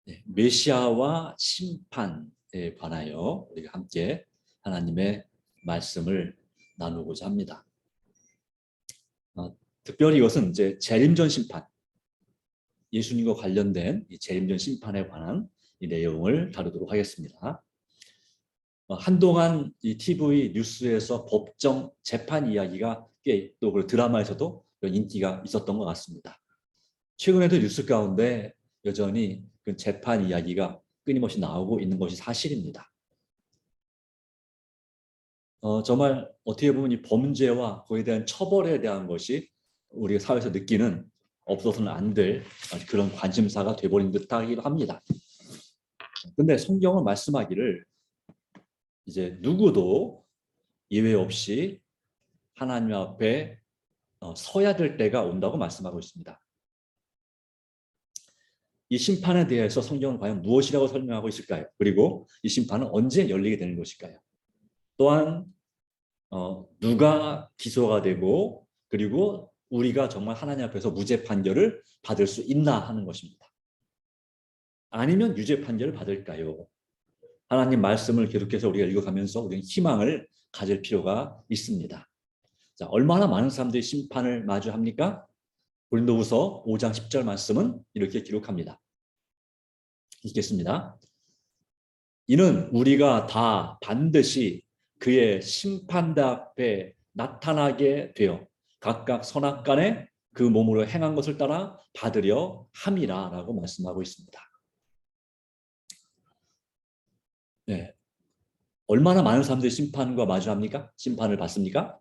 네, 메시아와 심판에 관하여 우리가 함께 하나님의 말씀을 나누고자 합니다. 특별히 이것은 이제 재림전 심판, 예수님과 관련된 이 재림전 심판에 관한 이 내용을 다루도록 하겠습니다. 한동안 이 TV 뉴스에서 법정 재판 이야기가 꽤 또 그 드라마에서도 인기가 있었던 것 같습니다. 최근에도 뉴스 가운데 여전히 그 재판 이야기가 끊임없이 나오고 있는 것이 사실입니다. 정말 어떻게 보면 이 범죄와 그에 대한 처벌에 대한 것이 우리 사회에서 느끼는 없어서는 안 될 그런 관심사가 돼버린 듯하기도 합니다. 근데 성경은 말씀하기를 이제 누구도 예외 없이 하나님 앞에 서야 될 때가 온다고 말씀하고 있습니다. 이 심판에 대해서 성경은 과연 무엇이라고 설명하고 있을까요? 그리고 이 심판은 언제 열리게 되는 것일까요? 또한 누가 기소가 되고 그리고 우리가 정말 하나님 앞에서 무죄 판결을 받을 수 있나 하는 것입니다. 아니면 유죄 판결을 받을까요? 하나님 말씀을 계속해서 우리가 읽어가면서 우리는 희망을 가질 필요가 있습니다. 자, 얼마나 많은 사람들이 심판을 마주합니까? 고린도후서 5장 10절 말씀은 이렇게 기록합니다. 읽겠습니다. 이는 우리가 다 반드시 그의 심판대 앞에 나타나게 되어 각각 선악간에 그 몸으로 행한 것을 따라 받으려 함이라 라고 말씀하고 있습니다. 네. 얼마나 많은 사람들이 심판과 마주합니까? 심판을 받습니까?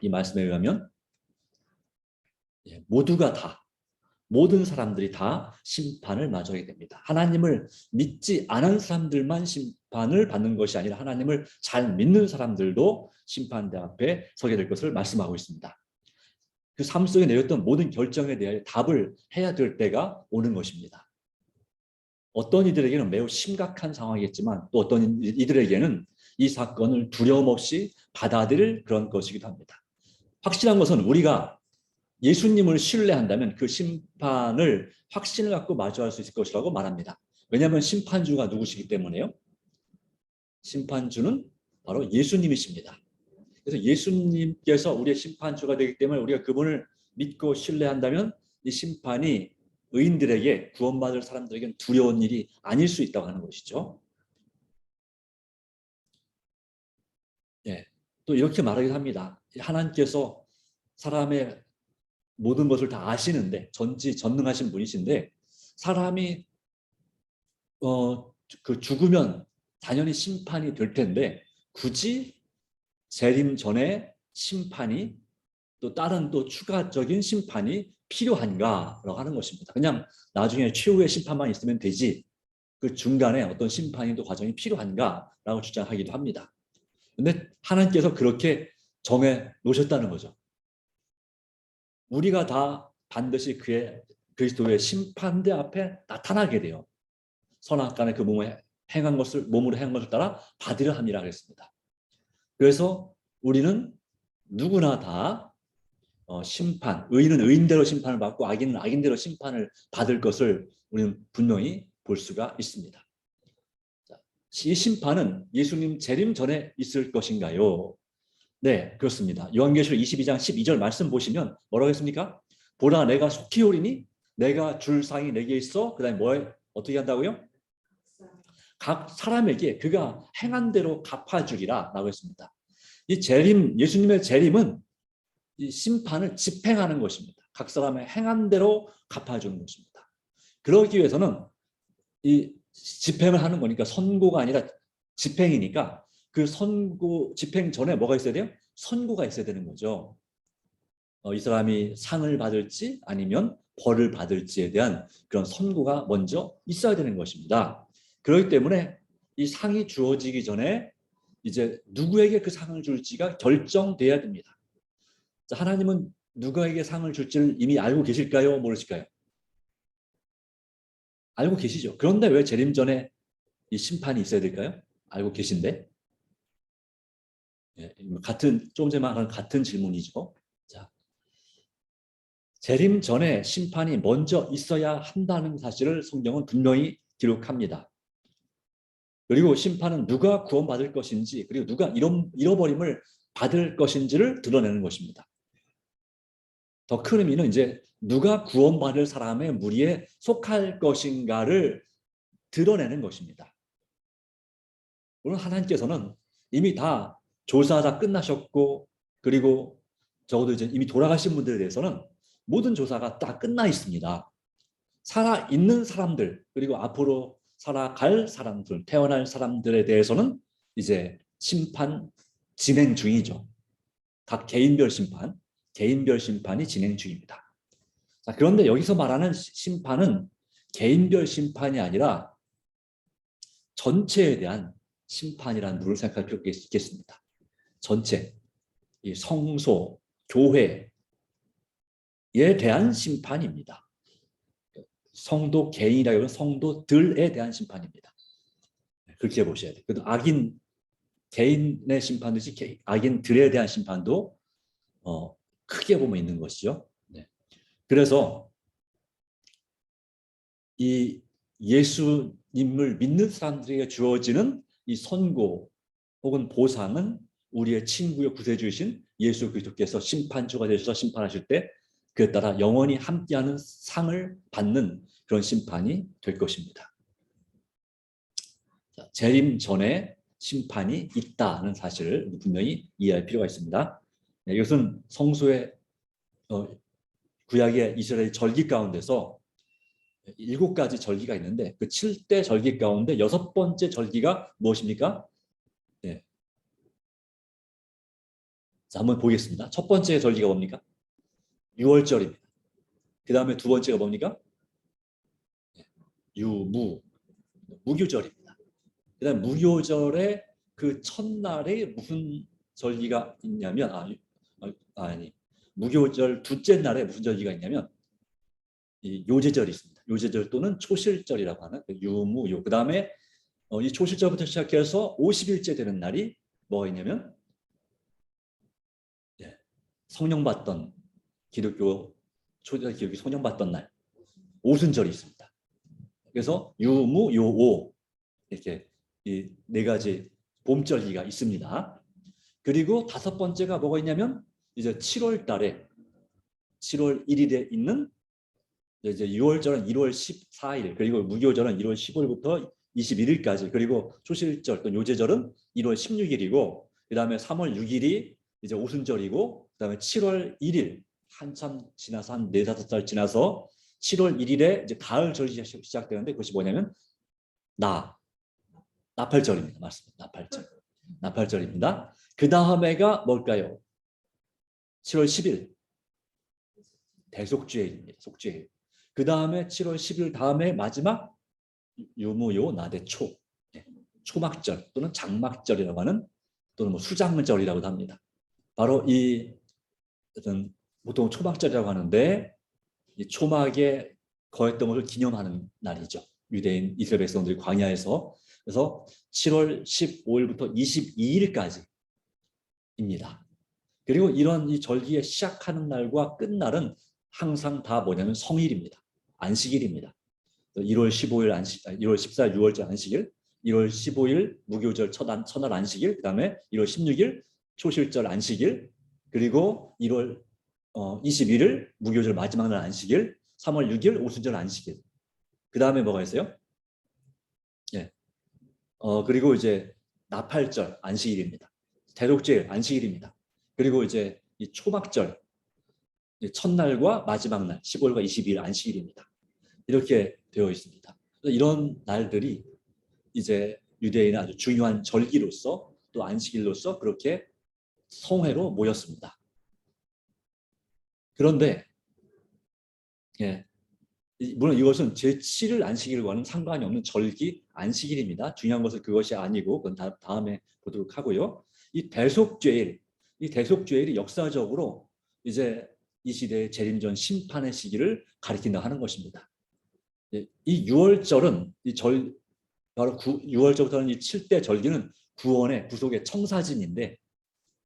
이 말씀에 의하면 모두가 다, 모든 사람들이 다 심판을 마주하게 됩니다. 하나님을 믿지 않은 사람들만 심판을 받는 것이 아니라 하나님을 잘 믿는 사람들도 심판대 앞에 서게 될 것을 말씀하고 있습니다. 그 삶 속에 내렸던 모든 결정에 대해 답을 해야 될 때가 오는 것입니다. 어떤 이들에게는 매우 심각한 상황이겠지만 또 어떤 이들에게는 이 사건을 두려움 없이 받아들일 그런 것이기도 합니다. 확실한 것은 우리가 예수님을 신뢰한다면 그 심판을 확신을 갖고 마주할 수 있을 것이라고 말합니다. 왜냐하면 심판주가 누구시기 때문에요. 심판주는 바로 예수님이십니다. 그래서 예수님께서 우리의 심판주가 되기 때문에 우리가 그분을 믿고 신뢰한다면 이 심판이 의인들에게, 구원받을 사람들에게는 두려운 일이 아닐 수 있다고 하는 것이죠. 예, 또 이렇게 말하기도 합니다. 하나님께서 사람의 모든 것을 다 아시는데 전지전능하신 분이신데 사람이 그 죽으면 당연히 심판이 될 텐데 굳이 재림 전에 심판이 또 다른 또 추가적인 심판이 필요한가라고 하는 것입니다. 그냥 나중에 최후의 심판만 있으면 되지 그 중간에 어떤 심판이 또 과정이 필요한가라고 주장하기도 합니다. 근데 하나님께서 그렇게 정해 놓으셨다는 거죠. 우리가 다 반드시 그의 그리스도의 심판대 앞에 나타나게 돼요. 선악간에 그 몸으로 행한 것을 따라 받으려 함이라 그랬습니다. 그래서 우리는 누구나 다 심판, 의인은 의인대로 심판을 받고 악인은 악인대로 심판을 받을 것을 우리는 분명히 볼 수가 있습니다. 이 심판은 예수님 재림 전에 있을 것인가요? 네, 그렇습니다. 요한계시록 22장 12절 말씀 보시면 뭐라고 했습니까? 보라 내가 속히 오리니 내가 줄 상이 내게 있어. 그다음에 어떻게 한다고요? 각 사람에게 그가 행한 대로 갚아주리라 라고 했습니다. 이 재림, 예수님의 재림은 이 심판을 집행하는 것입니다. 각 사람의 행한 대로 갚아주는 것입니다. 그러기 위해서는 이 집행을 하는 거니까 선고가 아니라 집행이니까 그 선고 집행 전에 뭐가 있어야 돼요? 선고가 있어야 되는 거죠. 이 사람이 상을 받을지 아니면 벌을 받을지에 대한 그런 선고가 먼저 있어야 되는 것입니다. 그렇기 때문에 이 상이 주어지기 전에 이제 누구에게 그 상을 줄지가 결정돼야 됩니다. 자, 하나님은 누구에게 상을 줄지를 이미 알고 계실까요? 모르실까요? 알고 계시죠. 그런데 왜 재림 전에 이 심판이 있어야 될까요? 알고 계신데. 예, 조금 전에 말한 같은 질문이죠. 자, 재림 전에 심판이 먼저 있어야 한다는 사실을 성경은 분명히 기록합니다. 그리고 심판은 누가 구원받을 것인지, 그리고 누가 잃어버림을 받을 것인지를 드러내는 것입니다. 더 큰 의미는 이제 누가 구원받을 사람의 무리에 속할 것인가를 드러내는 것입니다. 물론 하나님께서는 이미 다 조사 다 끝나셨고, 그리고 적어도 이제 이미 돌아가신 분들에 대해서는 모든 조사가 다 끝나 있습니다. 살아있는 사람들, 그리고 앞으로 살아갈 사람들, 태어날 사람들에 대해서는 이제 심판 진행 중이죠. 각 개인별 심판이 진행 중입니다. 자, 그런데 여기서 말하는 심판은 개인별 심판이 아니라 전체에 대한 심판이라는 룰을 생각할 필요가 있겠습니다. 전체, 이 성소, 교회에 대한 심판입니다. 성도 개인이라기보다는 성도들에 대한 심판입니다. 그렇게 보셔야 돼요. 그래도 악인 개인의 심판듯이 악인들에 대한 심판도 크게 보면 있는 것이죠. 네. 그래서 이 예수님을 믿는 사람들에게 주어지는 이 선고 혹은 보상은 우리의 친구요 구세주이신 예수 그리스도께서 심판주가 되셔서 심판하실 때 그에 따라 영원히 함께하는 상을 받는 그런 심판이 될 것입니다. 자, 재림 전에 심판이 있다는 사실을 분명히 이해할 필요가 있습니다. 네, 이것은 성소의 구약의 이스라엘 절기 가운데서 7가지 절기가 있는데 그 7대 절기 가운데 6번째 절기가 무엇입니까? 네. 자, 한번 보겠습니다. 첫 번째 절기가 뭡니까? 유월절입니다. 그 다음에 두 번째가 뭡니까? 무교절입니다. 그 다음에 무교절의 그 첫날에 무슨 절기가 있냐면 아니 무교절 둘째 날에 무슨 절기가 있냐면 이 요제절이 있습니다. 요제절 또는 초실절이라고 하는 유무요. 그 다음에 이 초실절부터 시작해서 50일째 되는 날이 뭐가 있냐면 성령 받던 기독교 초대절 기독이 성령 받던 날 오순절이 있습니다. 그래서 유무 요오 이렇게 이 4가지 봄절기가 있습니다. 그리고 5번째가 뭐가 있냐면 이제 7월 달에 7월 1일에 있는 이제 6월절은 1월 14일, 그리고 무교절은 1월 15일부터 21일까지, 그리고 초실절 또 요제절은 1월 16일이고, 그 다음에 3월 6일이 이제 오순절이고, 그 다음에 7월 1일 한참 지나서 한 4-5달 지나서 7월 1일에 이제 가을절이 시작되는데 그것이 뭐냐면 나팔절입니다. 맞습니다. 나팔절입니다. 그 다음에가 뭘까요? 7월 10일 대속죄일입니다. 속죄일. 그 다음에 7월 10일 다음에 마지막 유무요 나대초 초막절 또는 장막절이라고 하는 또는 뭐 수장절이라고도 합니다. 바로 이 어떤 보통 초막절이라고 하는데 이 초막에 거했던 것을 기념하는 날이죠. 유대인 이스라엘 백성들이 광야에서. 그래서 7월 15일부터 22일까지입니다. 그리고 이런 이 절기의 시작하는 날과 끝날은 항상 다 뭐냐면 성일입니다. 안식일입니다. 1월 15일 1월 14일 6월절 안식일, 1월 15일 무교절 첫날 안식일, 그 다음에 1월 16일 초실절 안식일, 그리고 1월 21일 무교절 마지막 날 안식일, 3월 6일 오순절 안식일. 그 다음에 뭐가 있어요? 예. 그리고 이제 나팔절 안식일입니다. 대독제일 안식일입니다. 그리고 이제 이 초막절 첫날과 마지막 날 15일과 22일 안식일입니다. 이렇게 되어 있습니다. 이런 날들이 이제 유대인의 아주 중요한 절기로서 또 안식일로서 그렇게 성회로 모였습니다. 그런데 물론 이것은 제7일 안식일과는 상관이 없는 절기 안식일입니다. 중요한 것은 그것이 아니고 그건 다음에 보도록 하고요. 이 대속죄일이 역사적으로 이제 이 시대의 재림전 심판의 시기를 가리킨다 하는 것입니다. 이 6월절은 바로 6월절부터는 이 7대 절기는 구속의 청사진인데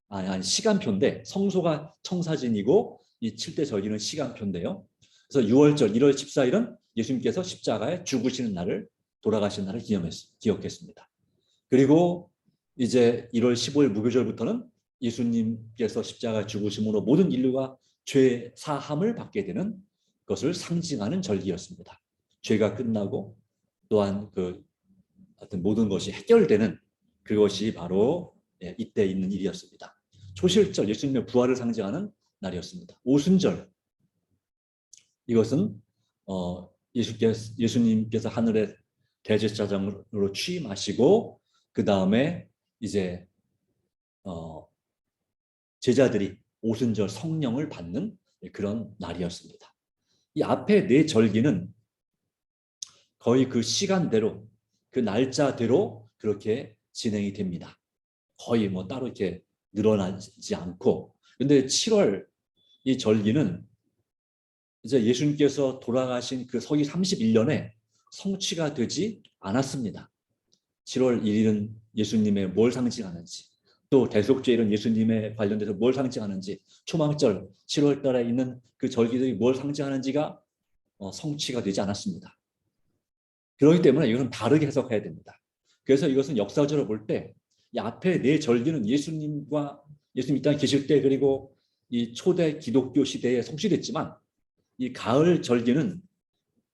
아니 시간표인데 성소가 청사진이고 이 7대 절기는 시간표인데요. 그래서 6월절 1월 14일은 예수님께서 십자가에 죽으시는 날을 돌아가신 날을 기억했습니다. 그리고 이제 1월 15일 무교절부터는 예수님께서 십자가에 죽으심으로 모든 인류가 죄 사함을 받게 되는 것을 상징하는 절기였습니다. 죄가 끝나고 또한 그 어떤 모든 것이 해결되는 그것이 바로 이때 있는 일이었습니다. 초실절 예수님의 부활을 상징하는 날이었습니다. 오순절 이것은 예수님께서 하늘의 대제사장으로 취임하시고 그 다음에 이제 제자들이 오순절 성령을 받는 그런 날이었습니다. 이 앞에 네 절기는 거의 그 시간대로 그 날짜대로 그렇게 진행이 됩니다. 거의 뭐 따로 이렇게 늘어나지 않고. 근데 7월 이 절기는 이제 예수님께서 돌아가신 그 서기 31년에 성취가 되지 않았습니다. 7월 1일은 예수님의 뭘 상징하는지, 또 대속죄일은 예수님에 관련돼서 뭘 상징하는지, 초막절 7월 달에 있는 그 절기들이 뭘 상징하는지가 성취가 되지 않았습니다. 그렇기 때문에 이것은 다르게 해석해야 됩니다. 그래서 이것은 역사적으로 볼 때 이 앞에 네 절기는 예수님 이 땅에 계실 때 그리고 이 초대 기독교 시대에 성취됐지만 이 가을 절기는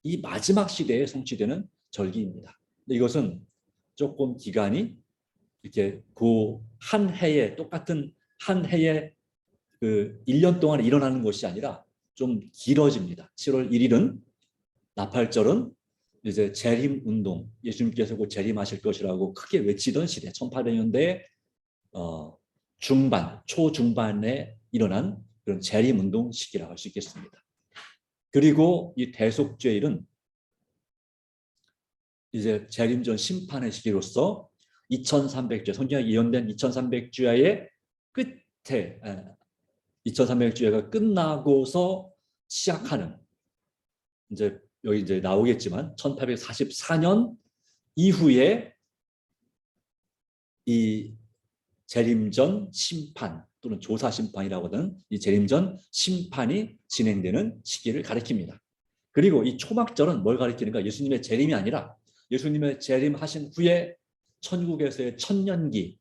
이 마지막 시대에 성취되는 절기입니다. 이것은 조금 기간이 이렇게 그 한 해에 똑같은 한 해에 그 1년 동안 일어나는 것이 아니라 좀 길어집니다. 7월 1일은 나팔절은 이제 재림 운동, 예수님께서 곧 재림하실 것이라고 크게 외치던 시대, 1800년대 초중반에 일어난 그런 재림 운동 시기라고 할 수 있겠습니다. 그리고 이 대속죄일은 이제 재림 전 심판의 시기로서 2300주야, 성경에 예언된 2300주야의 끝에 2300주야가 끝나고서 시작하는 이제 여기 이제 나오겠지만 1844년 이후에 이 재림전 심판 또는 조사 심판이라고 하는 이 재림전 심판이 진행되는 시기를 가리킵니다. 그리고 이 초막절은 뭘 가리키는가? 예수님의 재림이 아니라 예수님의 재림하신 후에 천국에서의 천년기,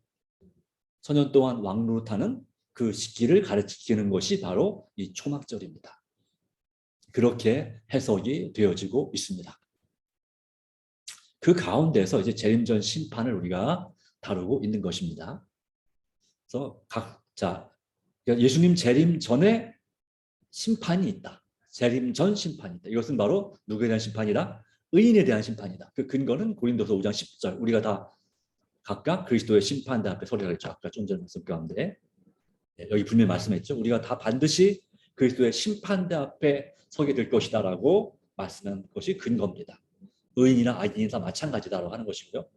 천년 동안 왕노릇하는 그 시기를 가리키는 것이 바로 이 초막절입니다. 그렇게 해석이 되어지고 있습니다. 그 가운데서 이제 재림전 심판을 우리가 다루고 있는 것입니다. 그래서 예수님 재림 전에 심판이 있다. 재림 전 심판이 있다. 이것은 바로 누구에 대한 심판이다? 의인에 대한 심판이다. 그 근거는 고린도서 5장 10절. 우리가 다 각각 그리스도의 심판대 앞에 서리라 했죠. 아까 좀 전에 말씀 가운데 여기 분명히 말씀했죠. 우리가 다 반드시 그리스도의 심판대 앞에 서게 될 것이다라고 말씀한 것이 근거입니다. 의인이나 악인이 다 마찬가지다라고 하는 것이고요.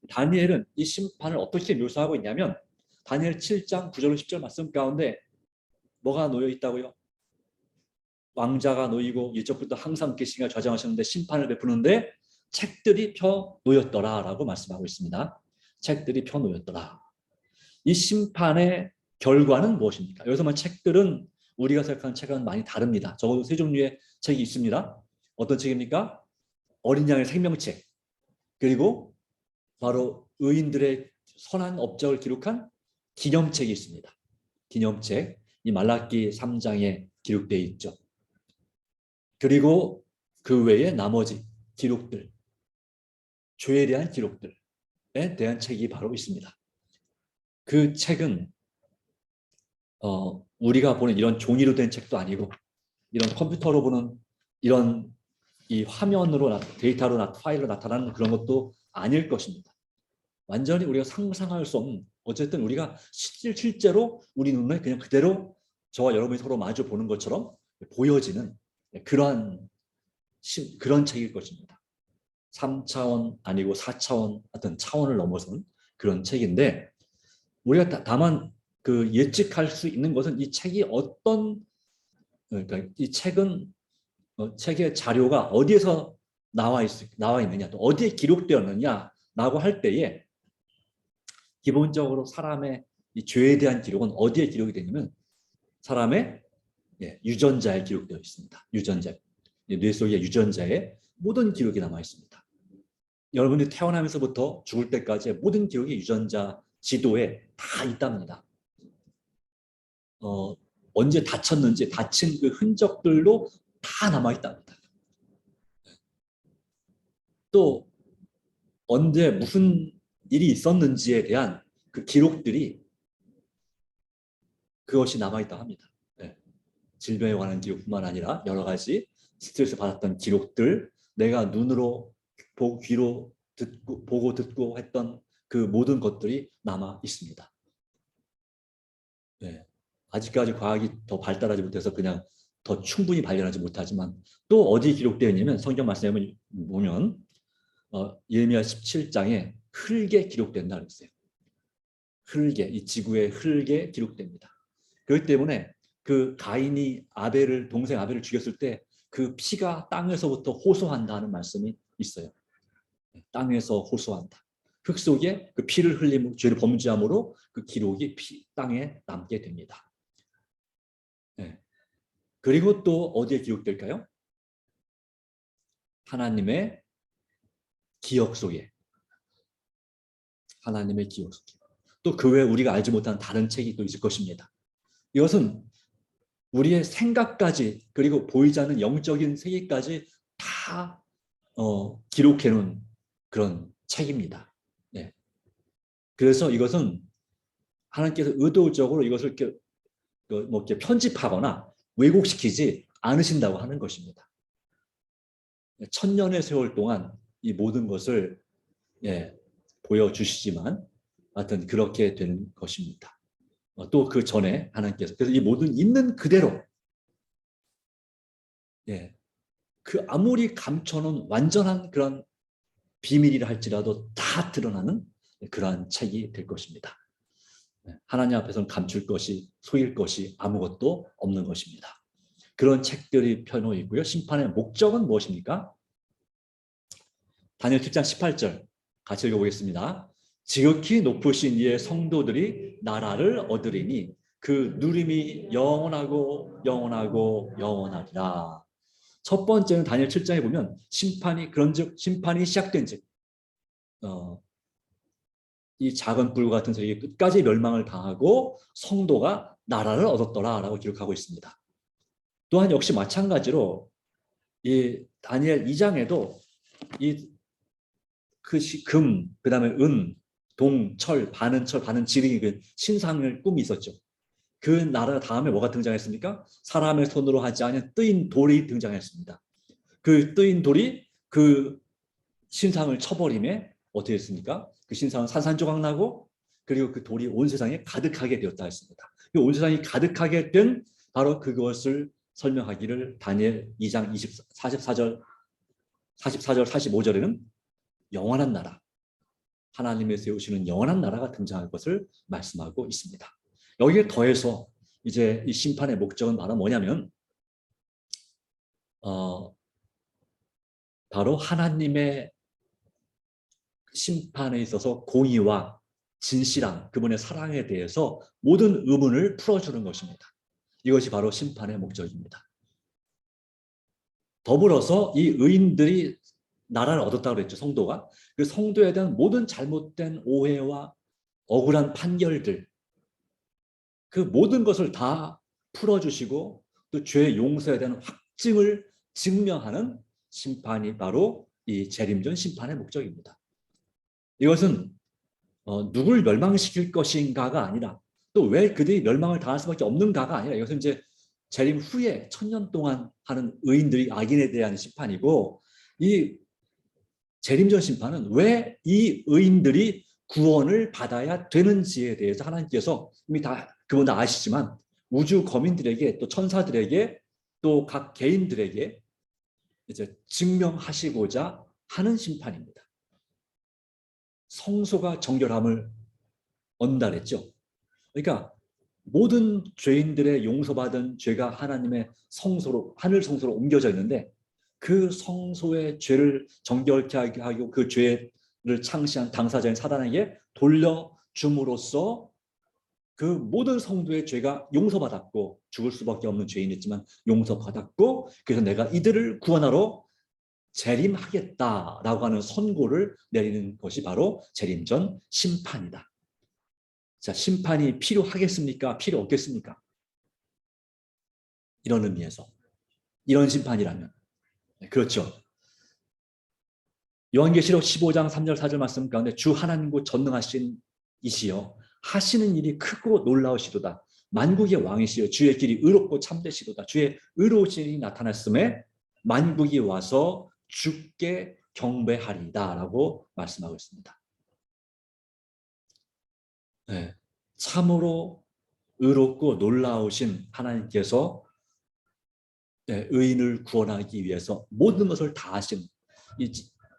다니엘은 이 심판을 어떻게 묘사하고 있냐면 다니엘 7장 9절 10절 말씀 가운데 뭐가 놓여 있다고요? 왕자가 놓이고 일적부터 항상 계시가 좌정하셨는데 심판을 베푸는데 책들이 펴 놓였더라라고 말씀하고 있습니다. 책들이 펴 놓였더라. 이 심판의 결과는 무엇입니까? 여기서만 책들은 우리가 생각하는 책은 많이 다릅니다. 적어도 세 종류의 책이 있습니다. 어떤 책입니까? 어린 양의 생명책, 그리고 바로 의인들의 선한 업적을 기록한 기념책이 있습니다. 기념책, 이 말라기 3장에 기록되어 있죠. 그리고 그 외에 나머지 기록들, 죄에 대한 기록들에 대한 책이 바로 있습니다. 그 책은 우리가 보는 이런 종이로 된 책도 아니고 이런 컴퓨터로 보는 이런 이 화면으로 데이터로 파일로 나타나는 그런 것도 아닐 것입니다. 완전히 우리가 상상할 수 없는, 어쨌든 우리가 실제로 우리 눈에 그냥 그대로 저와 여러분이 서로 마주 보는 것처럼 보여지는 그런 책일 것입니다. 3차원 아니고 4차원 어떤 차원을 넘어선 그런 책인데 우리가 다만 그 예측할 수 있는 것은 이 책이 그러니까 이 책은 책의 자료가 어디에서 나와 있느냐, 또 어디에 기록되었느냐라고 할 때에 기본적으로 사람의 이 죄에 대한 기록은 어디에 기록이 되냐면 사람의 유전자에 기록되어 있습니다. 유전자, 뇌 속의 유전자에 모든 기록이 남아 있습니다. 여러분이 태어나면서부터 죽을 때까지의 모든 기록이 유전자 지도에 다 있답니다. 언제 다쳤는지 다친 그 흔적들도 다 남아 있답니다. 또 언제 무슨 일이 있었는지에 대한 그 기록들이 그것이 남아 있다 합니다. 질병에 관한 기록뿐만 아니라 여러 가지 스트레스 받았던 기록들, 내가 눈으로 보고 귀로 듣고 보고 듣고 했던 그 모든 것들이 남아 있습니다. 아직까지 과학이 더 발달하지 못해서 그냥 더 충분히 발견하지 못하지만 또 어디 기록되어 있냐면 성경 말씀에 보면 예레미야 17장에 흙에 기록된다 그랬어요. 흙에, 이 지구의 흙에 기록됩니다. 그렇기 때문에 그 가인이 동생 아벨을 죽였을 때 그 피가 땅에서부터 호소한다는 말씀이 있어요. 땅에서 호소한다. 흙 속에 그 피를 흘림, 죄를 범죄함으로 그 기록이 땅에 남게 됩니다. 그리고 또 어디에 기록될까요? 하나님의 기억 속에. 하나님의 기억 속에. 또 그 외에 우리가 알지 못한 다른 책이 또 있을 것입니다. 이것은 우리의 생각까지 그리고 보이지 않는 영적인 세계까지 다 기록해 놓은 그런 책입니다. 그래서 이것은 하나님께서 의도적으로 이것을 이렇게 편집하거나 왜곡시키지 않으신다고 하는 것입니다. 천년의 세월 동안 이 모든 것을 보여주시지만 하여튼 그렇게 된 것입니다. 또 그 전에 하나님께서 그래서 이 모든 있는 그대로 그 아무리 감춰놓은 완전한 그런 비밀이라 할지라도 다 드러나는 그러한 책이 될 것입니다. 하나님 앞에서는 감출 것이 속일 것이 아무것도 없는 것입니다. 그런 책들이 펴놓여 있고요. 심판의 목적은 무엇입니까? 다니엘 7장 18절 같이 읽어보겠습니다. 지극히 높으신 이의 성도들이 나라를 얻으리니 그 누림이 영원하고 영원하고 영원하리라. 첫 번째는 다니엘 7장에 보면 그런즉 심판이 시작된즉 이 작은 뿔 같은 세력이 끝까지 멸망을 당하고 성도가 나라를 얻었더라라고 기록하고 있습니다. 또한 역시 마찬가지로 이 다니엘 2장에도 그다음에 은, 동, 철, 반은 지름이 그 신상을 꿈이 있었죠. 그 나라 다음에 뭐가 등장했습니까? 사람의 손으로 하지 않은 뜨인 돌이 등장했습니다. 그 뜨인 돌이 그 신상을 쳐버림에 어떻게 했습니까? 그 신상은 산산조각 나고 그리고 그 돌이 온 세상에 가득하게 되었다 했습니다. 온 세상이 가득하게 된 바로 그것을 설명하기를 다니엘 2장 44절, 45절에는 영원한 나라, 하나님의 세우시는 영원한 나라가 등장할 것을 말씀하고 있습니다. 여기에 더해서 이제 이 심판의 목적은 바로 뭐냐면 바로 하나님의 심판에 있어서 공의와 진실함, 그분의 사랑에 대해서 모든 의문을 풀어주는 것입니다. 이것이 바로 심판의 목적입니다. 더불어서 이 의인들이 나라를 얻었다고 그랬죠. 성도가. 그 성도에 대한 모든 잘못된 오해와 억울한 판결들, 그 모든 것을 다 풀어주시고 또 죄의 용서에 대한 확증을 증명하는 심판이 바로 이 재림전 심판의 목적입니다. 이것은 누굴 멸망시킬 것인가가 아니라 또 왜 그들이 멸망을 당할 수밖에 없는가가 아니라 이것은 이제 재림 후에 1000년 동안 하는 의인들이 악인에 대한 심판이고 이 재림전 심판은 왜 이 의인들이 구원을 받아야 되는지에 대해서 하나님께서 이미 그분 다 아시지만 우주 거민들에게 또 천사들에게 또 각 개인들에게 이제 증명하시고자 하는 심판입니다. 성소가 정결함을 언달했죠. 그러니까 모든 죄인들의 용서받은 죄가 하나님의 성소로, 하늘 성소로 옮겨져 있는데 그 성소의 죄를 정결케 하고 그 죄를 창시한 당사자인 사단에게 돌려줌으로써 그 모든 성도의 죄가 용서받았고 죽을 수밖에 없는 죄인이었지만 용서받았고 그래서 내가 이들을 구원하러 재림하겠다라고 하는 선고를 내리는 것이 바로 재림전 심판이다. 자, 심판이 필요하겠습니까? 필요 없겠습니까? 이런 의미에서 이런 심판이라면 그렇죠. 요한계시록 15장 3절 4절 말씀 가운데 주 하나님고 전능하신 이시여 하시는 일이 크고 놀라우시도다. 만국의 왕이시여 주의 길이 의롭고 참되시도다. 주의 의로우신 일이 나타났음에 만국이 와서 주께 경배하리다 라고 말씀하고 있습니다. 네, 참으로 의롭고 놀라우신 하나님께서 의인을 구원하기 위해서 모든 것을 다 하신 이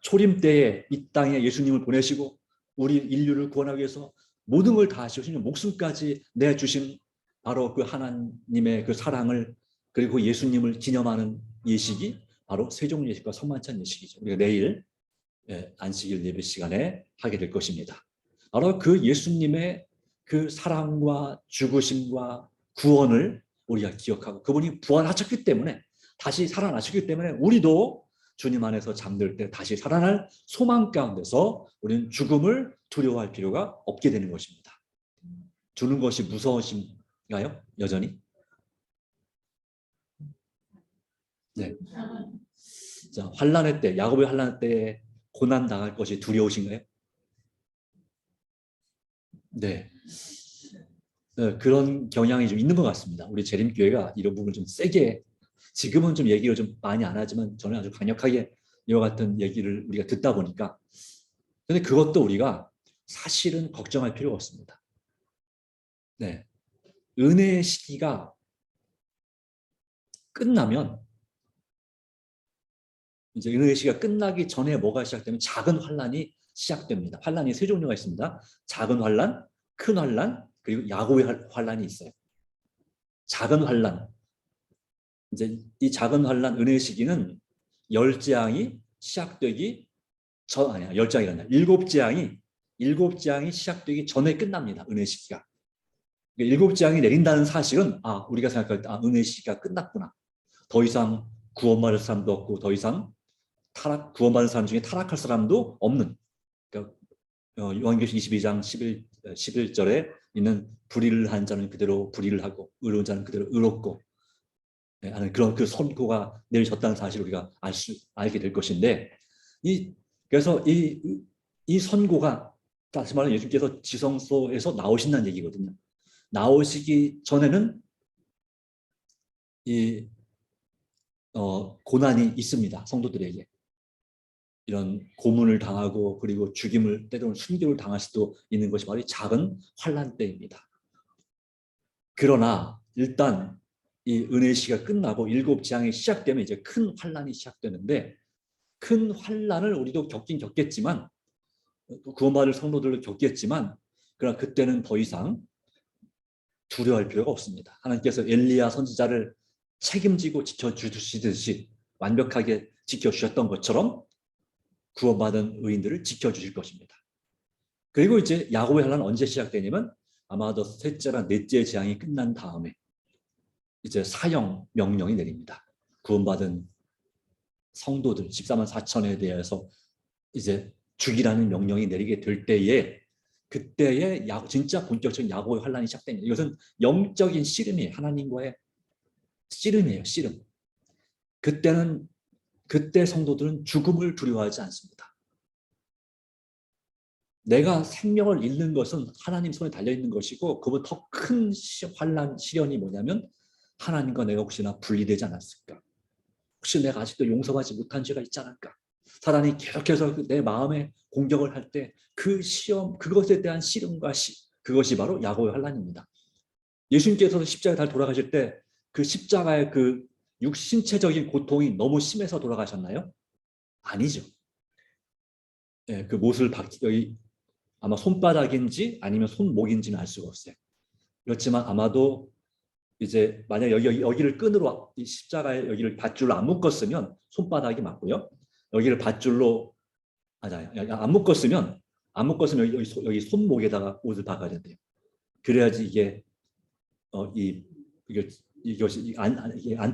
초림 때에 이 땅에 예수님을 보내시고 우리 인류를 구원하기 위해서 모든 걸 다 하시고 목숨까지 내주신 바로 그 하나님의 그 사랑을 그리고 예수님을 기념하는 예식이 바로 세종 예식과 성만찬 예식이죠. 우리가 내일 안식일 예배 시간에 하게 될 것입니다. 바로 그 예수님의 그 사랑과 죽으심과 구원을 우리가 기억하고 그분이 부활하셨기 때문에 다시 살아나셨기 때문에 우리도 주님 안에서 잠들 때 다시 살아날 소망 가운데서 우리는 죽음을 두려워할 필요가 없게 되는 것입니다. 죽는 것이 무서우신가요? 여전히? 네. 자, 환난의 때, 야곱의 환난의 때에 고난 당할 것이 두려우신가요? 네. 그런 경향이 좀 있는 것 같습니다. 우리 재림교회가 이런 부분을 좀 세게 지금은 좀 얘기를 좀 많이 안 하지만 저는 아주 강력하게 이와 같은 얘기를 우리가 듣다 보니까 근데 그것도 우리가 사실은 걱정할 필요가 없습니다. 네. 은혜의 시기가 끝나면 이제 은혜의 시기가 끝나기 전에 뭐가 시작되면 작은 환란이 시작됩니다. 환란이 세 종류가 있습니다. 작은 환란, 큰 환란, 그리고 야고의 환란이 있어요. 작은 환란. 이제 이 작은 환란 은혜의 시기는 열 재앙이 시작되기 전 아니야. 열 재앙이 아니라 일곱 재앙이 시작되기 전에 끝납니다. 은혜의 시기가. 일곱 재앙이 내린다는 사실은 우리가 생각할 때 은혜의 시기가 끝났구나. 더 이상 구원받을 사람도 없고 더 이상 구원받은 사람 중에 타락할 사람도 없는. 그러니까 요한계시록 22장 11절에 있는 불의한 자는 그대로 불의를 하고 의로운 자는 그대로 의롭고 하는 그런 그 선고가 내려졌다는 사실을 우리가 알게 될 것인데 그래서 이 선고가 다시 말하면 예수님께서 지성소에서 나오신다는 얘기거든요. 나오시기 전에는 고난이 있습니다. 성도들에게. 이런 고문을 당하고 그리고 죽임을 때로는 순교를 당할 수도 있는 것이 바로 작은 환난 때입니다. 그러나 일단 이 은혜의 시기가 끝나고 일곱 재앙이 시작되면 이제 큰 환난이 시작되는데 큰 환난을 우리도 겪긴 겪겠지만 구원받을 성도들도 겪겠지만 그러나 그때는 더 이상 두려워할 필요가 없습니다. 하나님께서 엘리야 선지자를 책임지고 지켜주시듯이 완벽하게 지켜주셨던 것처럼 구원받은 의인들을 지켜주실 것입니다. 그리고 이제 야고의 환란은 언제 시작되냐면 아마도 셋째나 넷째 재앙이 끝난 다음에 이제 사형 명령이 내립니다. 구원받은 성도들 14만 4천에 대해서 이제 죽이라는 명령이 내리게 될 때에 그때에 진짜 본격적인 야고의 환란이 시작됩니다. 이것은 영적인 씨름이에요. 하나님과의 씨름이에요. 씨름. 그때 성도들은 죽음을 두려워하지 않습니다. 내가 생명을 잃는 것은 하나님 손에 달려있는 것이고 그보다 더 큰 환란, 시련이 뭐냐면 하나님과 내가 혹시나 분리되지 않았을까? 혹시 내가 아직도 용서하지 못한 죄가 있지 않을까? 사단이 계속해서 내 마음에 공격을 할 때 그 시험, 그것에 대한 씨름과 그것이 바로 야고의 환란입니다. 예수님께서 십자가에 달 돌아가실 때 그 십자가의 그 신체적인 고통이 너무 심해서 돌아가셨나요? 아니죠. 그 못을 여기 아마 손바닥인지 아니면 손목인지는 알 수가 없어요. 그렇지만 아마도 이제 만약 여기를 끈으로 이 십자가에 여기를 밧줄로 안 묶었으면 손바닥이 맞고요. 여기를 밧줄로 안 묶었으면 여기 손목에다가 옷을 박아야 된대요. 그래야지 이게 이것이 이게 안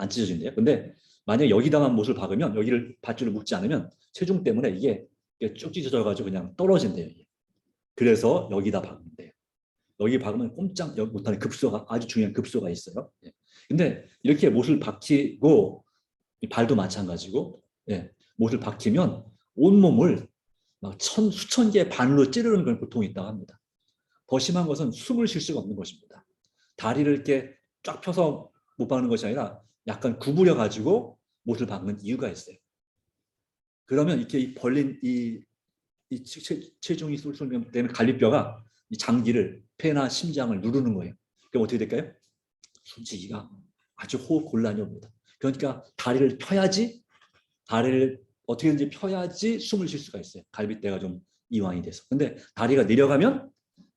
찢어진대요. 근데 만약 여기다만 못을 박으면 여기를 밧줄을 묶지 않으면 체중 때문에 이게 쭉 찢어져가지고 그냥 떨어진대요. 이게. 그래서 여기다 박는데요. 여기 박으면 꼼짝 못하는 급소가 아주 중요한 급소가 있어요. 예. 근데 이렇게 못을 박히고 발도 마찬가지고 예. 못을 박히면 온몸을 막 수천 개의 바늘로 찌르는 그런 고통이 있다고 합니다. 더 심한 것은 숨을 쉴 수가 없는 것입니다. 다리를 이렇게 쫙 펴서 못 박는 것이 아니라 약간 구부려 가지고 못을 박는 이유가 있어요. 그러면 이렇게 벌린 이 체중이 쏠쏠 되는 갈비뼈가 이 장기를 폐나 심장을 누르는 거예요. 그럼 어떻게 될까요? 숨쉬기가 아주 호흡 곤란이 옵니다. 그러니까 다리를 펴야지 다리를 어떻게든지 펴야지 숨을 쉴 수가 있어요. 갈비뼈가 좀 이완이 돼서. 근데 다리가 내려가면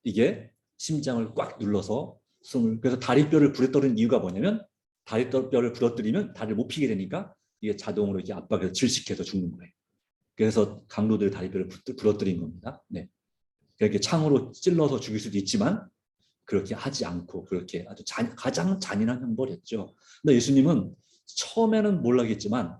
이게 심장을 꽉 눌러서 숨을 그래서 다리뼈를 부러뜨리는 이유가 뭐냐면 다리뼈를 부러뜨리면 다리를 못 피게 되니까 이게 자동으로 이렇게 압박해서 질식해서 죽는 거예요. 그래서 강도들의 다리뼈를 부러뜨린 겁니다. 네. 이렇게 창으로 찔러서 죽일 수도 있지만 그렇게 하지 않고 그렇게 아주 가장 잔인한 형벌이었죠. 근데 예수님은 처음에는 몰라겠지만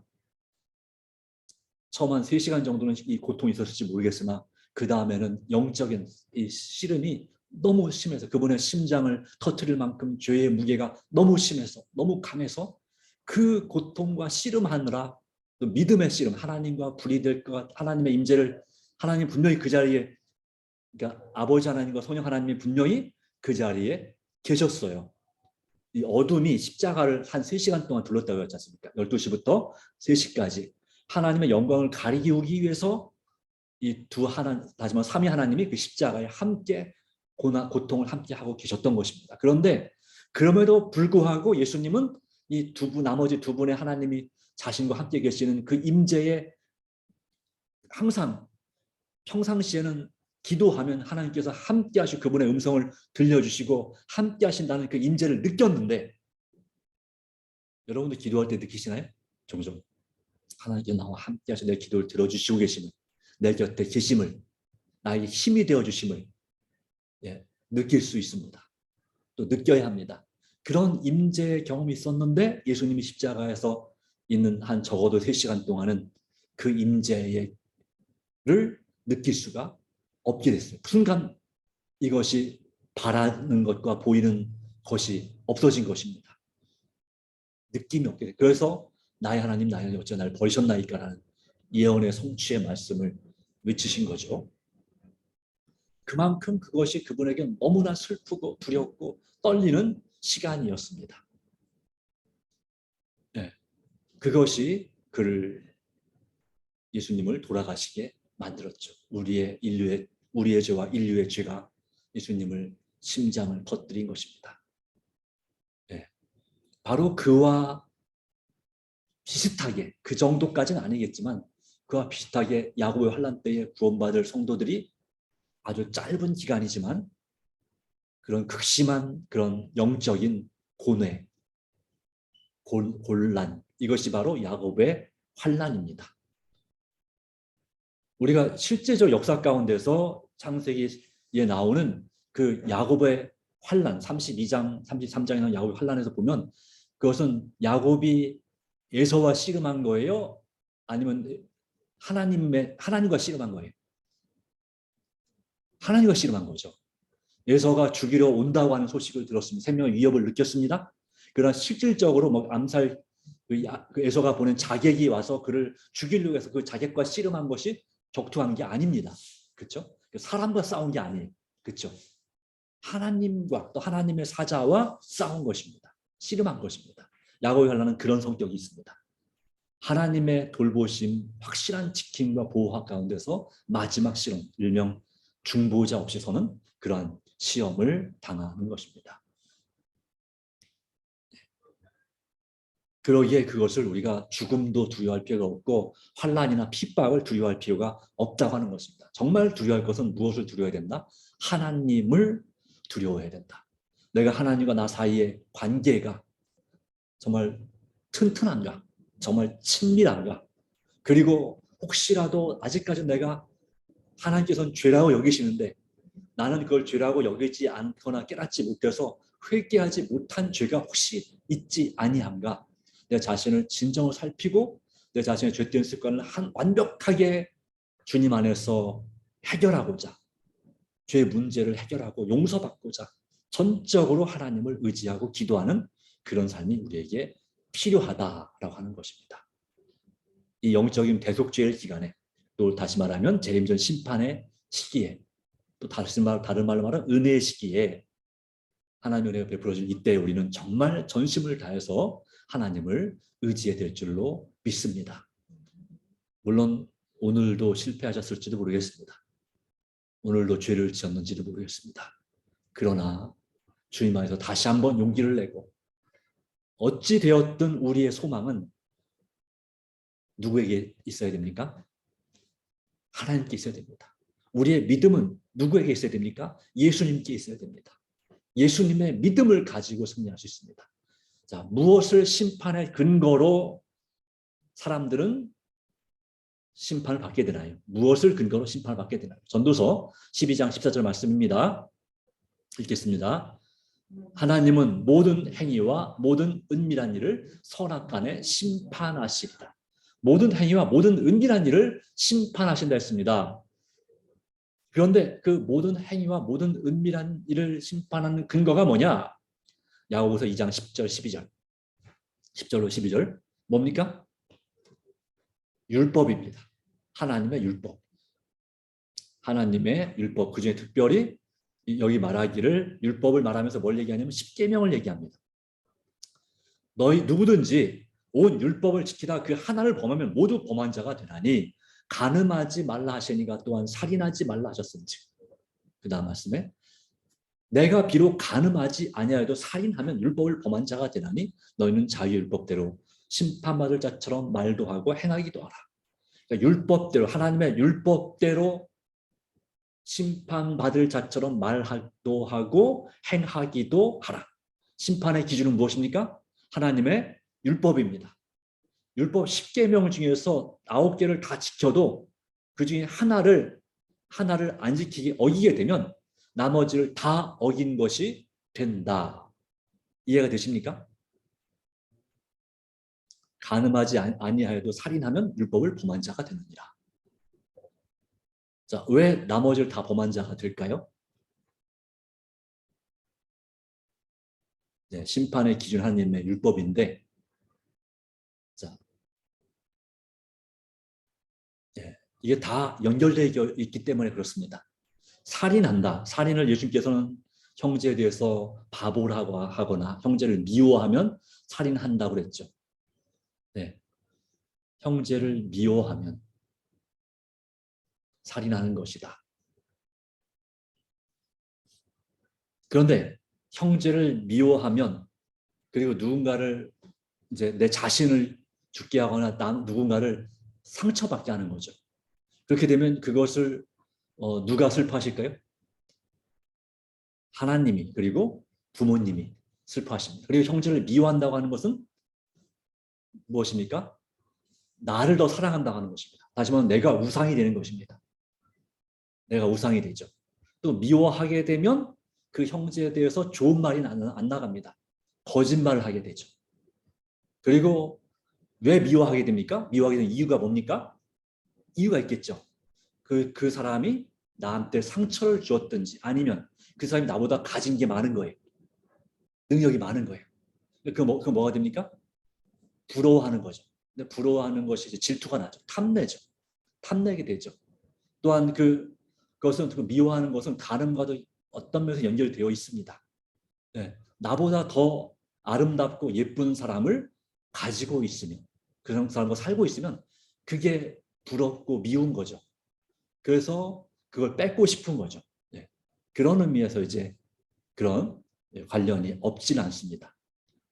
처음 한 3시간 정도는 이 고통이 있었을지 모르겠으나 그 다음에는 영적인 이 씨름이 너무 심해서 그분의 심장을 터뜨릴 만큼 죄의 무게가 너무 심해서 너무 강해서 그 고통과 씨름하느라 또 믿음의 씨름 하나님과 분리될 것 하나님의 임재를 하나님 분명히 그 자리에 그러니까 아버지 하나님과 성령 하나님이 분명히 그 자리에 계셨어요. 이 어둠이 십자가를 한 3시간 동안 둘렀다고 했지 않습니까? 12시부터 3시까지 하나님의 영광을 가리기 위해서 이 다시 말해 삼위 하나님이 그 십자가에 함께 고통을 함께 하고 계셨던 것입니다. 그런데 그럼에도 불구하고 예수님은 이 나머지 두 분의 하나님이 자신과 함께 계시는 그 임재에 항상 평상시에는 기도하면 하나님께서 함께 하시고 그분의 음성을 들려주시고 함께 하신다는 그 임재를 느꼈는데 여러분도 기도할 때 느끼시나요? 종종 하나님께서 나와 함께 하셔서 내 기도를 들어주시고 계심을 내 곁에 계심을 나에게 힘이 되어주심을 느낄 수 있습니다. 또 느껴야 합니다. 그런 임재의 경험이 있었는데 예수님이 십자가에서 있는 한 적어도 3시간 동안은 그 임재를 느낄 수가 없게 됐어요. 순간 이것이 바라는 것과 보이는 것이 없어진 것입니다. 느낌이 없게 돼요. 그래서 나의 하나님 나의 하나님 어찌 나를 버리셨나이까라는 예언의 성취의 말씀을 외치신 거죠. 그만큼 그것이 그분에게 너무나 슬프고 두렵고 떨리는 시간이었습니다. 네. 그것이 예수님을 돌아가시게 만들었죠. 우리의 죄와 인류의 죄가 예수님을 심장을 터뜨린 것입니다. 네. 바로 그와 비슷하게 그 정도까지는 아니겠지만 그와 비슷하게 야고보의 환난 때에 구원받을 성도들이 아주 짧은 기간이지만 그런 극심한 그런 영적인 고뇌, 곤란 이것이 바로 야고보의 환난입니다. 우리가 실제적 역사 가운데서 창세기에 나오는 그 야고보의 환난 32장, 33장에 야고보의 환난에서 보면 그것은 야곱이 에서와 씨름한 거예요? 아니면 하나님과 씨름한 거예요? 하나님과 씨름한 거죠. 에서가 죽이러 온다고 하는 소식을 들었습니다. 생명의 위협을 느꼈습니다. 그러나 실질적으로 암살 그 에서가 보낸 자객이 와서 그를 죽이려고 해서 그 자객과 씨름한 것이 격투한 게 아닙니다. 그렇죠? 사람과 싸운 게 아니에요. 그렇죠? 하나님과 또 하나님의 사자와 싸운 것입니다. 씨름한 것입니다. 야고보의 환난은 그런 성격이 있습니다. 하나님의 돌보심, 확실한 지킴과 보호 가운데서 마지막 시험, 일명 중보자 없이서는 그러한 시험을 당하는 것입니다. 그러기에 그것을 우리가 죽음도 두려워할 필요가 없고 환난이나 핍박을 두려워할 필요가 없다고 하는 것입니다. 정말 두려워할 것은 무엇을 두려워해야 된다? 하나님을 두려워해야 된다. 내가 하나님과 나 사이의 관계가 정말 튼튼한가? 정말 친밀한가? 그리고 혹시라도 아직까지 내가 하나님께서는 죄라고 여기시는데 나는 그걸 죄라고 여기지 않거나 깨닫지 못해서 회개하지 못한 죄가 혹시 있지 아니한가? 내 자신을 진정으로 살피고 내 자신의 죄된 습관을 완벽하게 주님 안에서 해결하고자, 죄의 문제를 해결하고 용서받고자 전적으로 하나님을 의지하고 기도하는 그런 삶이 우리에게 필요하다라고 하는 것입니다. 이 영적인 대속죄의 기간에, 또 다시 말하면 재림전 심판의 시기에, 또 다른 말로 말하면 은혜의 시기에 하나님의 은혜가 베풀어질 이때 우리는 정말 전심을 다해서 하나님을 의지해야 될 줄로 믿습니다. 물론 오늘도 실패하셨을지도 모르겠습니다. 오늘도 죄를 지었는지도 모르겠습니다. 그러나 주님 안에서 다시 한번 용기를 내고 어찌 되었든 우리의 소망은 누구에게 있어야 됩니까? 하나님께 있어야 됩니다. 우리의 믿음은 누구에게 있어야 됩니까? 예수님께 있어야 됩니다. 예수님의 믿음을 가지고 승리할 수 있습니다. 자, 무엇을 심판의 근거로 사람들은 심판을 받게 되나요? 무엇을 근거로 심판을 받게 되나요? 전도서 12장 14절 말씀입니다. 읽겠습니다. 하나님은 모든 행위와 모든 은밀한 일을 선악간에 심판하시리라. 모든 행위와 모든 은밀한 일을 심판하신다 했습니다. 그런데 그 모든 행위와 모든 은밀한 일을 심판하는 근거가 뭐냐? 야고보서 2장 10절 12절 10절로 12절 뭡니까? 율법입니다. 하나님의 율법. 하나님의 율법, 그중에 특별히 여기 말하기를, 율법을 말하면서 뭘 얘기하냐면 십계명을 얘기합니다. 너희 누구든지 온 율법을 지키다 그 하나를 범하면 모두 범한 자가 되나니 간음하지 말라 하시니가 또한 살인하지 말라 하셨은지. 그 다음 말씀에 내가 비록 간음하지 아니하여도 살인하면 율법을 범한 자가 되나니 너희는 자유의 율법대로 심판받을 자처럼 말도 하고 행하기도 하라. 그러니까 율법대로, 하나님의 율법대로 심판받을 자처럼 말도 하고 행하기도 하라. 심판의 기준은 무엇입니까? 하나님의 율법입니다. 율법 10계명 중에서 9개를 다 지켜도 그 중에 하나를 안 지키게 어기게 되면 나머지를 다 어긴 것이 된다. 이해가 되십니까? 간음하지 아니하여도 살인하면 율법을 범한 자가 되느니라. 자, 왜 나머지를 다 범한 자가 될까요? 네, 심판의 기준 하나님의 율법인데, 자, 네, 이게 다 연결되어 있기 때문에 그렇습니다. 살인한다. 살인을 예수님께서는 형제에 대해서 바보라고 하거나 형제를 미워하면 살인한다고 그랬죠. 네, 형제를 미워하면 살인하는 것이다. 그런데 형제를 미워하면, 그리고 누군가를 이제 내 자신을 죽게 하거나 누군가를 상처받게 하는 거죠. 그렇게 되면 그것을 누가 슬퍼하실까요? 하나님이, 그리고 부모님이 슬퍼하십니다. 그리고 형제를 미워한다고 하는 것은 무엇입니까? 나를 더 사랑한다고 하는 것입니다. 다시 말하면 내가 우상이 되는 것입니다. 내가 우상이 되죠. 또 미워하게 되면 그 형제에 대해서 좋은 말이 안 나갑니다. 거짓말을 하게 되죠. 그리고 왜 미워하게 됩니까? 미워하게 되는 이유가 뭡니까? 이유가 있겠죠. 그 사람이 나한테 상처를 주었든지, 아니면 그 사람이 나보다 가진 게 많은 거예요. 능력이 많은 거예요. 그거 뭐가 됩니까? 부러워하는 거죠. 근데 부러워하는 것이 이제 질투가 나죠. 탐내죠. 탐내게 되죠. 또한 그것은, 미워하는 것은 간음과도 어떤 면에서 연결되어 있습니다. 네, 나보다 더 아름답고 예쁜 사람을 가지고 있으면, 그 사람과 살고 있으면 그게 부럽고 미운 거죠. 그래서 그걸 뺏고 싶은 거죠. 네, 그런 의미에서 이제 그런 관련이 없지는 않습니다.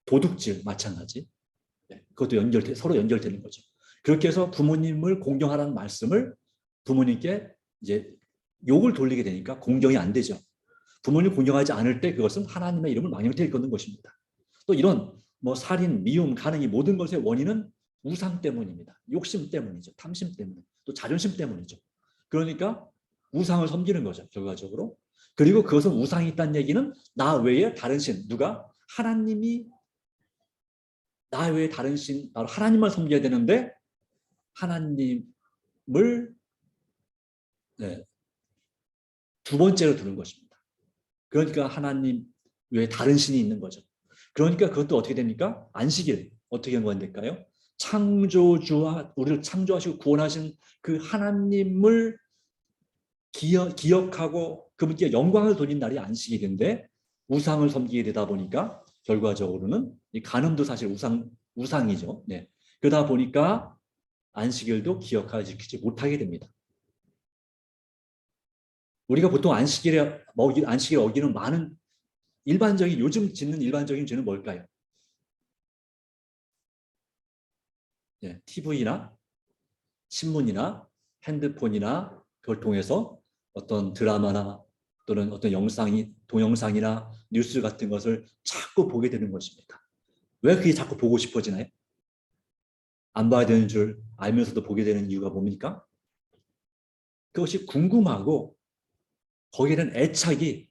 도둑질 마찬가지. 네, 그것도 서로 연결되는 거죠. 그렇게 해서 부모님을 공경하라는 말씀을 부모님께 이제 욕을 돌리게 되니까 공경이 안 되죠. 부모님 공경하지 않을 때 그것은 하나님의 이름을 망령되게 일컫는 것입니다. 또 이런 살인, 미움, 간음, 이 모든 것의 원인은 우상 때문입니다. 욕심 때문이죠. 탐심 때문에, 또 자존심 때문이죠. 그러니까 우상을 섬기는 거죠. 결과적으로 그리고 그것은 우상이 있다는 얘기는 나 외에 다른 신, 누가? 하나님이 나 외에 다른 신, 바로 하나님만 섬겨야 되는데 하나님을 네, 두 번째로 두는 것입니다. 그러니까 하나님 외에 다른 신이 있는 거죠. 그러니까 그것도 어떻게 됩니까? 안식일 어떻게 연관될까요? 창조주와 우리를 창조하시고 구원하신 그 하나님을 기억하고 그분께 영광을 돌린 날이 안식일인데 우상을 섬기게 되다 보니까 결과적으로는 이 간음도 사실 우상이죠. 네. 그러다 보니까 안식일도 기억하지 지키지 못하게 됩니다. 우리가 보통 안식일 어기는 많은 일반적인 요즘 짓는 일반적인 죄는 뭘까요? 네, TV나 신문이나 핸드폰이나 그걸 통해서 어떤 드라마나 또는 어떤 동영상이나 뉴스 같은 것을 자꾸 보게 되는 것입니다. 왜 그게 자꾸 보고 싶어지나요? 안 봐야 되는 줄 알면서도 보게 되는 이유가 뭡니까? 그것이 궁금하고 거기에는 애착이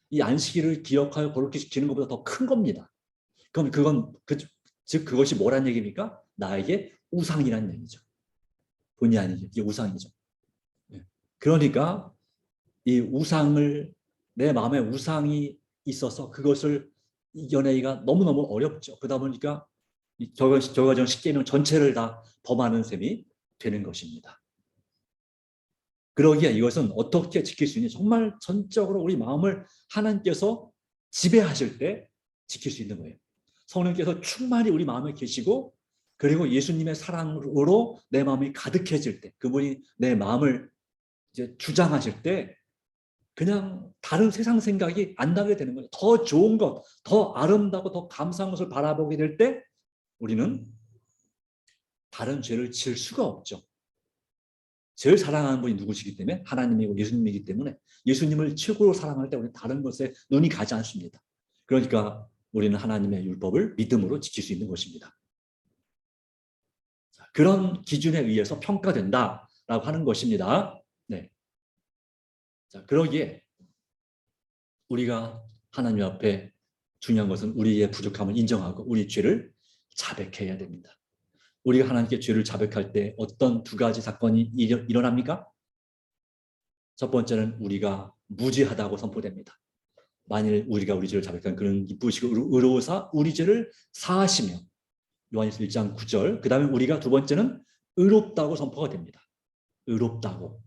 이 안식일을 기억하여 거룩히 지키는 것보다 더 큰 겁니다. 그럼 즉 그것이 뭐란 얘기입니까? 나에게 우상이란 얘기죠. 본의 아니게 이게 우상이죠. 그러니까 이 우상을 내 마음에 우상이 있어서 그것을 이겨내기가 너무너무 어렵죠. 그러다 보니까 결과적으로 십계명 전체를 다 범하는 셈이 되는 것입니다. 그러기에 이것은 어떻게 지킬 수 있니? 정말 전적으로 우리 마음을 하나님께서 지배하실 때 지킬 수 있는 거예요. 성령께서 충만히 우리 마음에 계시고 그리고 예수님의 사랑으로 내 마음이 가득해질 때 그분이 내 마음을 이제 주장하실 때 그냥 다른 세상 생각이 안 나게 되는 거예요. 더 좋은 것, 더 아름다고 더 감사한 것을 바라보게 될 때 우리는 다른 죄를 지을 수가 없죠. 제일 사랑하는 분이 누구시기 때문에 하나님이고 예수님이기 때문에 예수님을 최고로 사랑할 때 우리는 다른 것에 눈이 가지 않습니다. 그러니까 우리는 하나님의 율법을 믿음으로 지킬 수 있는 것입니다. 그런 기준에 의해서 평가된다라고 하는 것입니다. 네. 자, 그러기에 우리가 하나님 앞에 중요한 것은 우리의 부족함을 인정하고 우리 죄를 자백해야 됩니다. 우리가 하나님께 죄를 자백할 때 어떤 두 가지 사건이 일어납니까? 첫 번째는 우리가 무죄하다고 선포됩니다. 만일 우리가 우리 죄를 자백하면 그는 기쁘시고 의로우사 우리 죄를 사하시며 요한일서 1장 9절. 그 다음에 우리가 두 번째는 의롭다고 선포가 됩니다. 의롭다고.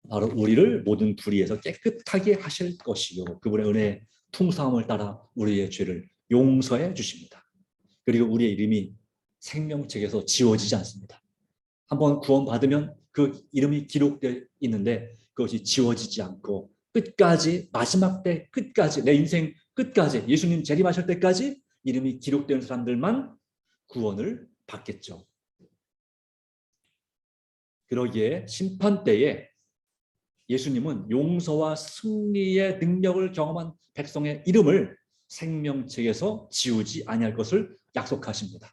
바로 우리를 모든 불의에서 깨끗하게 하실 것이요 그분의 은혜의 풍성함을 따라 우리의 죄를 용서해 주십니다. 그리고 우리의 이름이 생명책에서 지워지지 않습니다. 한번 구원받으면 그 이름이 기록되어 있는데 그것이 지워지지 않고 끝까지 마지막 때 끝까지 내 인생 끝까지 예수님 재림하실 때까지 이름이 기록되는 사람들만 구원을 받겠죠. 그러기에 심판 때에 예수님은 용서와 승리의 능력을 경험한 백성의 이름을 생명책에서 지우지 아니할 것을 약속하십니다.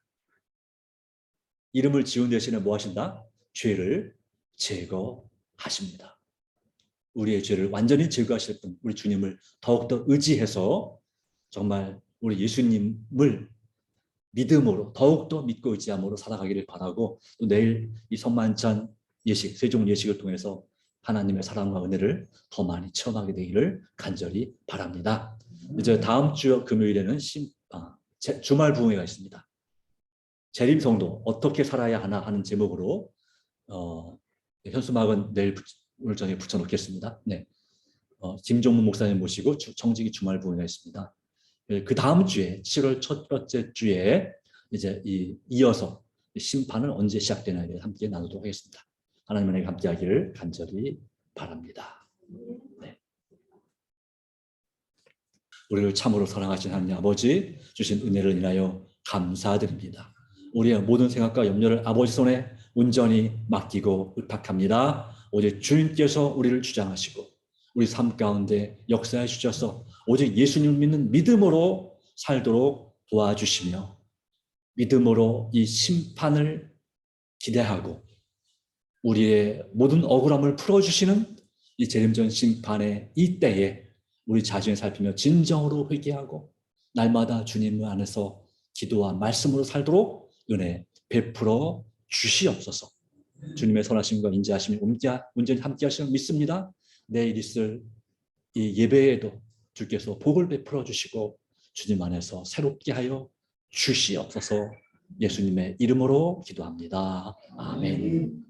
이름을 지운 대신에 뭐 하신다? 죄를 제거하십니다. 우리의 죄를 완전히 제거하실 분, 우리 주님을 더욱더 의지해서 정말 우리 예수님을 믿음으로 더욱더 믿고 의지함으로 살아가기를 바라고 또 내일 이 선만찬 예식, 세종 예식을 통해서 하나님의 사랑과 은혜를 더 많이 체험하게 되기를 간절히 바랍니다. 이제 다음 주 금요일에는 주말 부흥회가 있습니다. 재림성도 어떻게 살아야 하나 하는 제목으로 현수막은 내일 오늘 저녁에 붙여놓겠습니다. 네, 김종문 목사님 모시고 청지기 주말 부흥회가 있습니다. 그 다음 주에 7월 첫 번째 주에 이제 이어서 심판은 언제 시작되나에 함께 나누도록 하겠습니다. 하나님의 함께하기를 간절히 바랍니다. 네. 우리를 참으로 사랑하신 하나님 아버지 주신 은혜를 인하여 감사드립니다. 우리의 모든 생각과 염려를 아버지 손에 온전히 맡기고 의탁합니다. 오직 주님께서 우리를 주장하시고 우리 삶 가운데 역사해 주셔서 오직 예수님을 믿는 믿음으로 살도록 도와주시며 믿음으로 이 심판을 기대하고 우리의 모든 억울함을 풀어주시는 이 재림전 심판의 이 때에 우리 자신을 살피며 진정으로 회개하고 날마다 주님 안에서 기도와 말씀으로 살도록 은혜 베풀어 주시옵소서. 주님의 선하심과 인자하심이 온전히 함께 하시는 믿습니다. 내일 있을 이 예배에도 주께서 복을 베풀어 주시고 주님 안에서 새롭게 하여 주시옵소서. 예수님의 이름으로 기도합니다. 아멘.